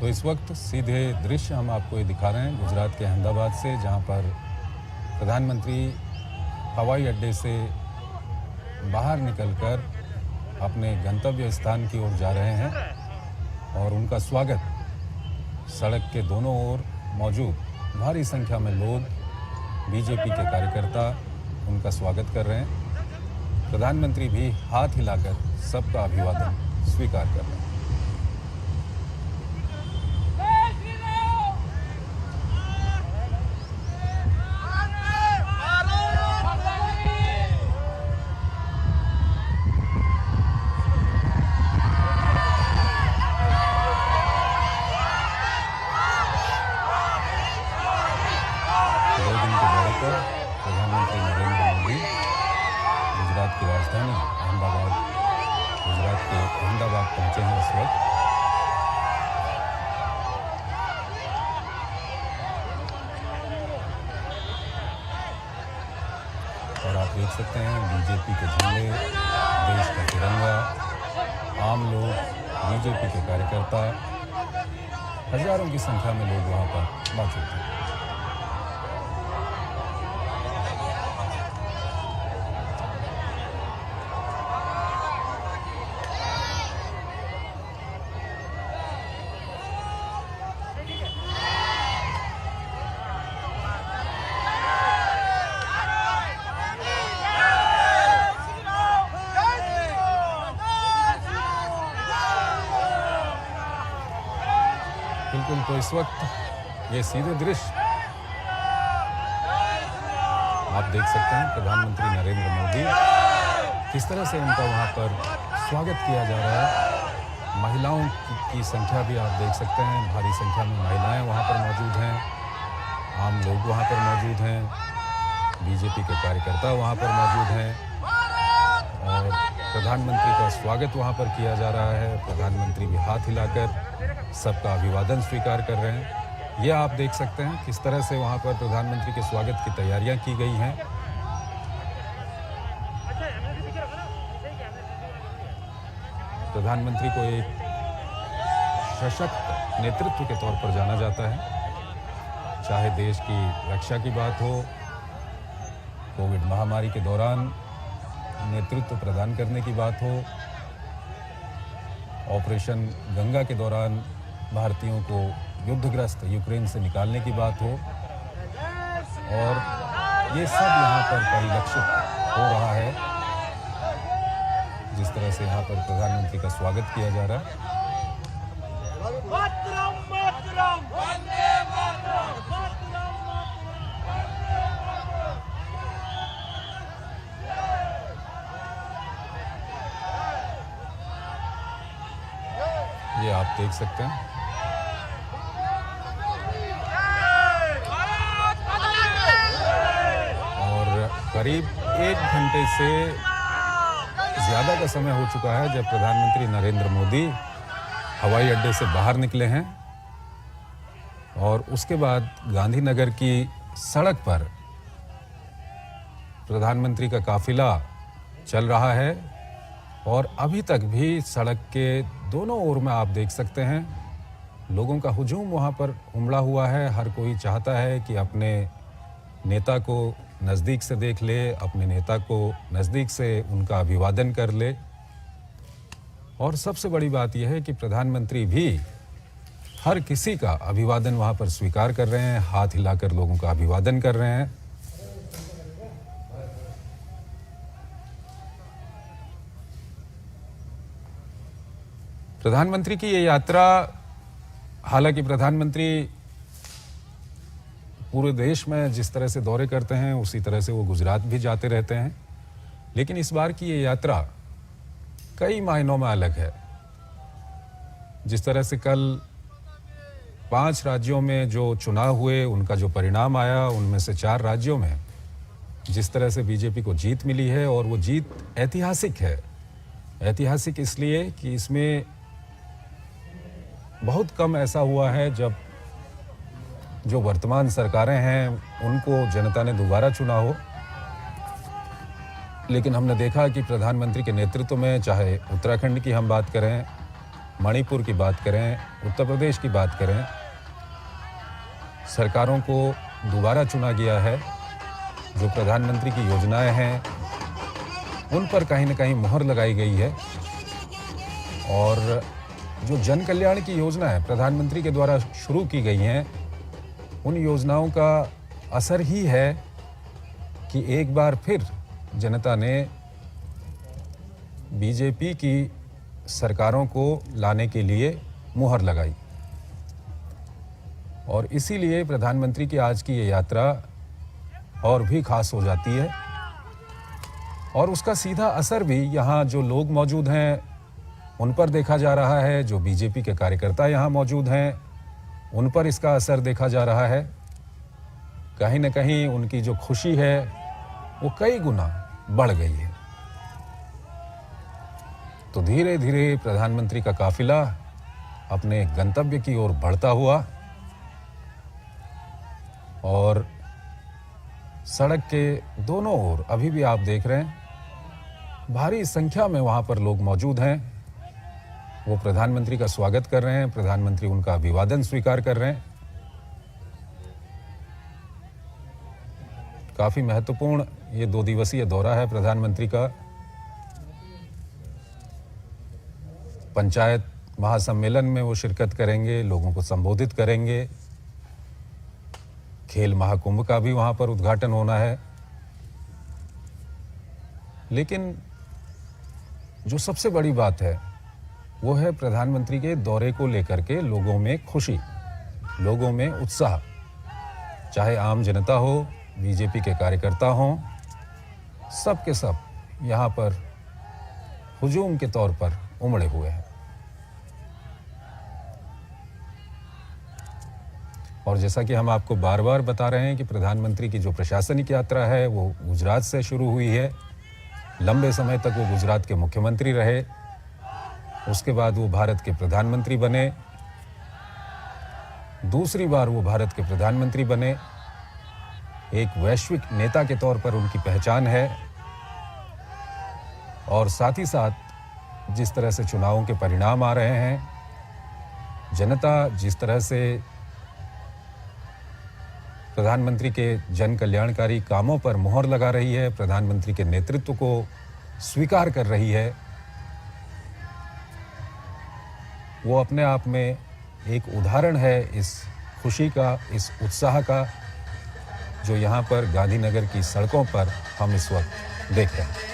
तो इस वक्त सीधे दृश्य हम आपको ये दिखा रहे हैं गुजरात के अहमदाबाद से, जहां पर प्रधानमंत्री हवाई अड्डे से बाहर निकलकर अपने गंतव्य स्थान की ओर जा रहे हैं और उनका स्वागत सड़क के दोनों ओर मौजूद भारी संख्या में लोग, बीजेपी के कार्यकर्ता उनका स्वागत कर रहे हैं। प्रधानमंत्री भी हाथ हिलाकर सबका अभिवादन स्वीकार कर रहे हैं। प्रधानमंत्री नरेंद्र मोदी गुजरात की राजधानी अहमदाबाद, गुजरात के अहमदाबाद पहुंचे हैं इस वक्त। और आप देख सकते हैं बीजेपी के झंडे, देश का तिरंगा, आम लोग, बीजेपी के कार्यकर्ता, हजारों की संख्या में लोग वहां पर मौजूद हैं। बिल्कुल, तो इस वक्त ये सीधे दृश्य आप देख सकते हैं प्रधानमंत्री नरेंद्र मोदी किस तरह से उनका वहां पर स्वागत किया जा रहा है। महिलाओं की संख्या भी आप देख सकते हैं, भारी संख्या में महिलाएं वहां पर मौजूद हैं, आम लोग वहां पर मौजूद हैं, बीजेपी के कार्यकर्ता वहां पर मौजूद हैं और प्रधानमंत्री का स्वागत वहां पर किया जा रहा है। प्रधानमंत्री भी हाथ हिलाकर सबका अभिवादन स्वीकार कर रहे हैं। यह आप देख सकते हैं किस तरह से वहां पर प्रधानमंत्री के स्वागत की तैयारियां की गई हैं। प्रधानमंत्री को एक सशक्त नेतृत्व के तौर पर जाना जाता है। चाहे देश की रक्षा की बात हो, कोविड महामारी के दौरान नेतृत्व प्रदान करने की बात हो, ऑपरेशन गंगा के दौरान भारतीयों को युद्धग्रस्त यूक्रेन से निकालने की बात हो, और ये सब यहाँ पर परिलक्षित हो रहा है। जिस तरह से यहाँ पर प्रधानमंत्री का स्वागत किया जा रहा है। ये आप देख सकते हैं। और करीब 1 घंटे से ज़्यादा का समय हो चुका है जब प्रधानमंत्री नरेंद्र मोदी हवाई अड्डे से बाहर निकले हैं और उसके बाद गांधीनगर की सड़क पर प्रधानमंत्री का काफिला चल रहा है और अभी तक भी सड़क के दोनों ओर में आप देख सकते हैं लोगों का हुजूम वहाँ पर उमड़ा हुआ है। हर कोई चाहता है कि अपने नेता को नज़दीक से देख ले, अपने नेता को नज़दीक से उनका अभिवादन कर ले। और सबसे बड़ी बात यह है कि प्रधानमंत्री भी हर किसी का अभिवादन वहाँ पर स्वीकार कर रहे हैं, हाथ हिलाकर लोगों का अभिवादन कर रहे हैं। प्रधानमंत्री की ये यात्रा, हालांकि प्रधानमंत्री पूरे देश में जिस तरह से दौरे करते हैं उसी तरह से वो गुजरात भी जाते रहते हैं, लेकिन इस बार की ये यात्रा कई मायनों में अलग है। जिस तरह से कल 5 राज्यों में जो चुनाव हुए उनका जो परिणाम आया, उनमें से 4 राज्यों में जिस तरह से बीजेपी को जीत मिली है, और वो जीत ऐतिहासिक है। ऐतिहासिक इसलिए कि इसमें बहुत कम ऐसा हुआ है जब जो वर्तमान सरकारें हैं उनको जनता ने दोबारा चुना हो। लेकिन हमने देखा कि प्रधानमंत्री के नेतृत्व में, चाहे उत्तराखंड की हम बात करें, मणिपुर की बात करें, उत्तर प्रदेश की बात करें, सरकारों को दोबारा चुना गया है। जो प्रधानमंत्री की योजनाएं हैं उन पर कहीं न कहीं मुहर लगाई गई है और जो जन कल्याण की योजना है प्रधानमंत्री के द्वारा शुरू की गई हैं, उन योजनाओं का असर ही है कि एक बार फिर जनता ने बीजेपी की सरकारों को लाने के लिए मुहर लगाई और इसीलिए प्रधानमंत्री की आज की ये यात्रा और भी खास हो जाती है और उसका सीधा असर भी यहाँ जो लोग मौजूद हैं उन पर देखा जा रहा है। जो बीजेपी के कार्यकर्ता यहाँ मौजूद हैं उन पर इसका असर देखा जा रहा है। कहीं न कहीं उनकी जो खुशी है वो कई गुना बढ़ गई है। तो धीरे धीरे प्रधानमंत्री का काफिला अपने गंतव्य की ओर बढ़ता हुआ और सड़क के दोनों ओर अभी भी आप देख रहे हैं भारी संख्या में वहां पर लोग मौजूद हैं। वो प्रधानमंत्री का स्वागत कर रहे हैं, प्रधानमंत्री उनका अभिवादन स्वीकार कर रहे हैं। काफी महत्वपूर्ण ये 2 दिवसीय दौरा है प्रधानमंत्री का। पंचायत महासम्मेलन में वो शिरकत करेंगे, लोगों को संबोधित करेंगे। खेल महाकुंभ का भी वहां पर उद्घाटन होना है। लेकिन जो सबसे बड़ी बात है वो है प्रधानमंत्री के दौरे को लेकर के लोगों में खुशी, लोगों में उत्साह। चाहे आम जनता हो, बीजेपी के कार्यकर्ता हों, सब के सब यहाँ पर हुजूम के तौर पर उमड़े हुए हैं। और जैसा कि हम आपको बार बार बता रहे हैं कि प्रधानमंत्री की जो प्रशासनिक यात्रा है वो गुजरात से शुरू हुई है। लंबे समय तक वो गुजरात के मुख्यमंत्री रहे, उसके बाद वो भारत के प्रधानमंत्री बने, दूसरी बार वो भारत के प्रधानमंत्री बने। एक वैश्विक नेता के तौर पर उनकी पहचान है और साथ ही साथ जिस तरह से चुनावों के परिणाम आ रहे हैं, जनता जिस तरह से प्रधानमंत्री के जन कल्याणकारी कामों पर मुहर लगा रही है, प्रधानमंत्री के नेतृत्व को स्वीकार कर रही है, वो अपने आप में एक उदाहरण है इस खुशी का, इस उत्साह का, जो यहाँ पर गांधीनगर की सड़कों पर हम इस वक्त देख रहे हैं।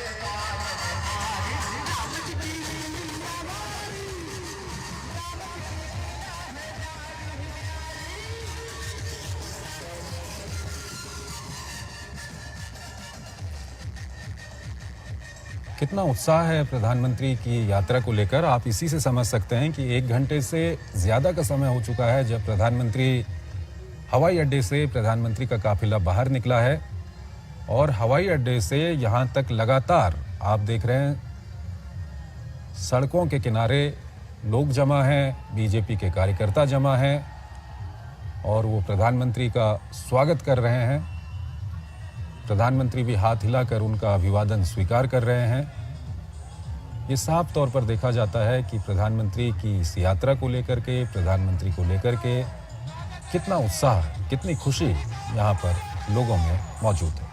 कितना उत्साह है प्रधानमंत्री की यात्रा को लेकर, आप इसी से समझ सकते हैं कि 1 घंटे से ज़्यादा का समय हो चुका है जब प्रधानमंत्री हवाई अड्डे से प्रधानमंत्री का काफिला बाहर निकला है और हवाई अड्डे से यहाँ तक लगातार आप देख रहे हैं सड़कों के किनारे लोग जमा हैं, बीजेपी के कार्यकर्ता जमा हैं और वो प्रधानमंत्री का स्वागत कर रहे हैं। प्रधानमंत्री भी हाथ हिलाकर उनका अभिवादन स्वीकार कर रहे हैं। ये साफ तौर पर देखा जाता है कि प्रधानमंत्री की इस यात्रा को लेकर के, प्रधानमंत्री को लेकर के कितना उत्साह, कितनी खुशी यहाँ पर लोगों में मौजूद है।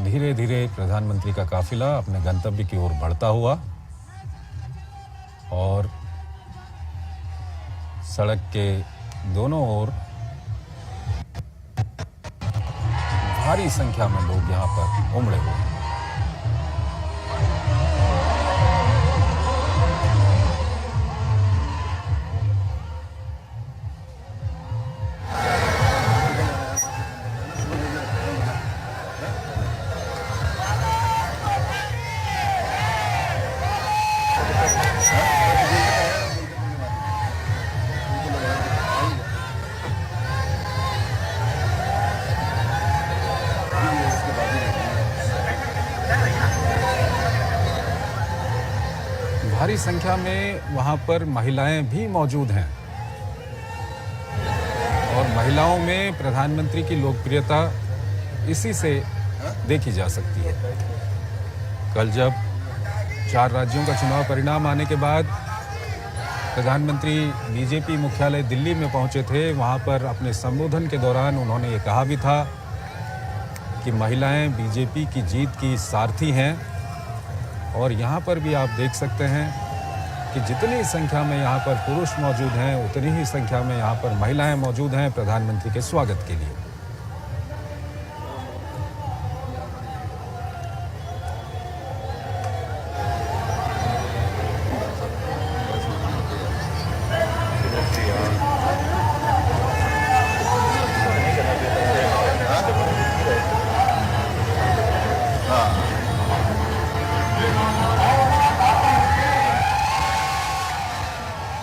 धीरे धीरे प्रधानमंत्री का काफिला अपने गंतव्य की ओर बढ़ता हुआ और सड़क के दोनों ओर भारी संख्या में लोग यहाँ पर उमड़े हुए हैं। भारी संख्या में वहां पर महिलाएं भी मौजूद हैं और महिलाओं में प्रधानमंत्री की लोकप्रियता इसी से देखी जा सकती है। कल जब 4 राज्यों का चुनाव परिणाम आने के बाद प्रधानमंत्री बीजेपी मुख्यालय दिल्ली में पहुंचे थे। वहां पर अपने संबोधन के दौरान उन्होंने ये कहा भी था कि महिलाएं बीजेपी की जीत की सारथी हैं। और यहाँ पर भी आप देख सकते हैं कि जितनी संख्या में यहाँ पर पुरुष मौजूद हैं, उतनी ही संख्या में यहाँ पर महिलाएं मौजूद हैं प्रधानमंत्री के स्वागत के लिए।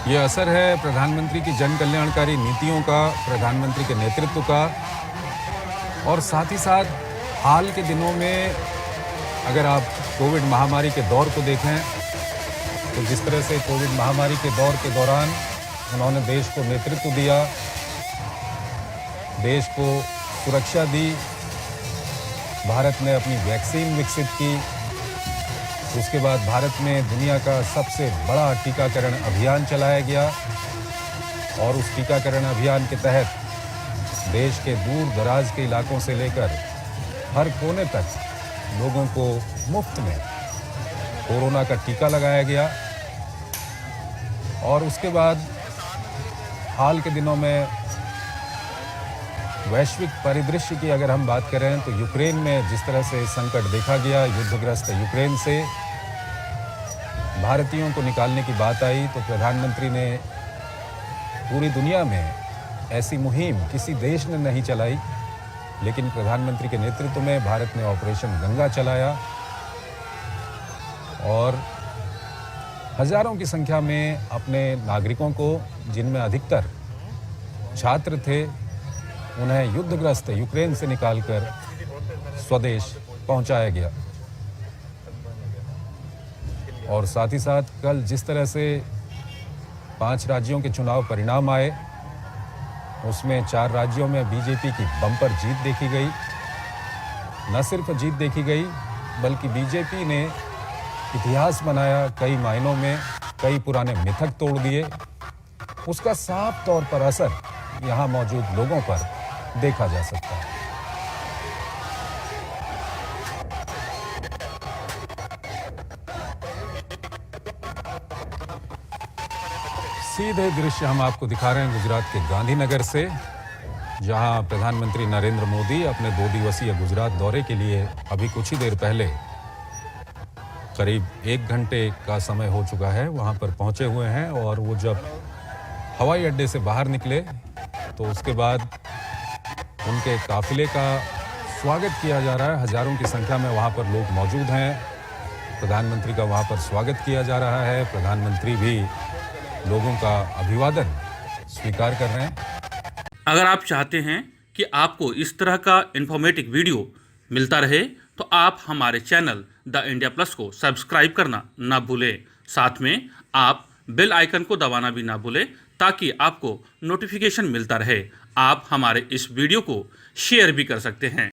ये असर है प्रधानमंत्री की जन कल्याणकारी नीतियों का, प्रधानमंत्री के नेतृत्व का। और साथ ही साथ हाल के दिनों में अगर आप कोविड महामारी के दौर को देखें तो जिस तरह से कोविड महामारी के दौर के दौरान उन्होंने देश को नेतृत्व दिया, देश को सुरक्षा दी, भारत ने अपनी वैक्सीन विकसित की, उसके बाद भारत में दुनिया का सबसे बड़ा टीकाकरण अभियान चलाया गया। और उस टीकाकरण अभियान के तहत देश के दूर दराज के इलाकों से लेकर हर कोने तक लोगों को मुफ्त में कोरोना का टीका लगाया गया। और उसके बाद हाल के दिनों में वैश्विक परिदृश्य की अगर हम बात करें तो यूक्रेन में जिस तरह से संकट देखा गया, युद्धग्रस्त यूक्रेन से भारतीयों को निकालने की बात आई तो प्रधानमंत्री ने पूरी दुनिया में ऐसी मुहिम किसी देश ने नहीं चलाई, लेकिन प्रधानमंत्री के नेतृत्व में भारत ने ऑपरेशन गंगा चलाया और हजारों की संख्या में अपने नागरिकों को, जिनमें अधिकतर छात्र थे, उन्हें युद्धग्रस्त यूक्रेन से निकालकर स्वदेश पहुंचाया गया। और साथ ही साथ कल जिस तरह से 5 राज्यों के चुनाव परिणाम आए, उसमें 4 राज्यों में बीजेपी की बम्पर जीत देखी गई। न सिर्फ जीत देखी गई बल्कि बीजेपी ने इतिहास बनाया, कई मायनों में कई पुराने मिथक तोड़ दिए। उसका साफ तौर पर असर यहाँ मौजूद लोगों पर देखा जा सकता है। सीधे दृश्य हम आपको दिखा रहे हैं गुजरात के गांधीनगर से, जहां प्रधानमंत्री नरेंद्र मोदी अपने 2 दिवसीय गुजरात दौरे के लिए अभी कुछ ही देर पहले, करीब 1 घंटे का समय हो चुका है, वहां पर पहुंचे हुए हैं। और वो जब हवाई अड्डे से बाहर निकले तो उसके बाद उनके काफिले का स्वागत किया जा रहा है। हजारों की संख्या में वहां पर लोग मौजूद हैं। प्रधानमंत्री का वहां पर स्वागत किया जा रहा है। प्रधानमंत्री भी लोगों का अभिवादन स्वीकार कर रहे हैं। अगर आप चाहते हैं कि आपको इस तरह का इन्फॉर्मेटिव वीडियो मिलता रहे तो आप हमारे चैनल द इंडिया प्लस को सब्सक्राइब करना ना भूलें। साथ में आप बेल आइकन को दबाना भी ना भूलें ताकि आपको नोटिफिकेशन मिलता रहे। आप हमारे इस वीडियो को शेयर भी कर सकते हैं।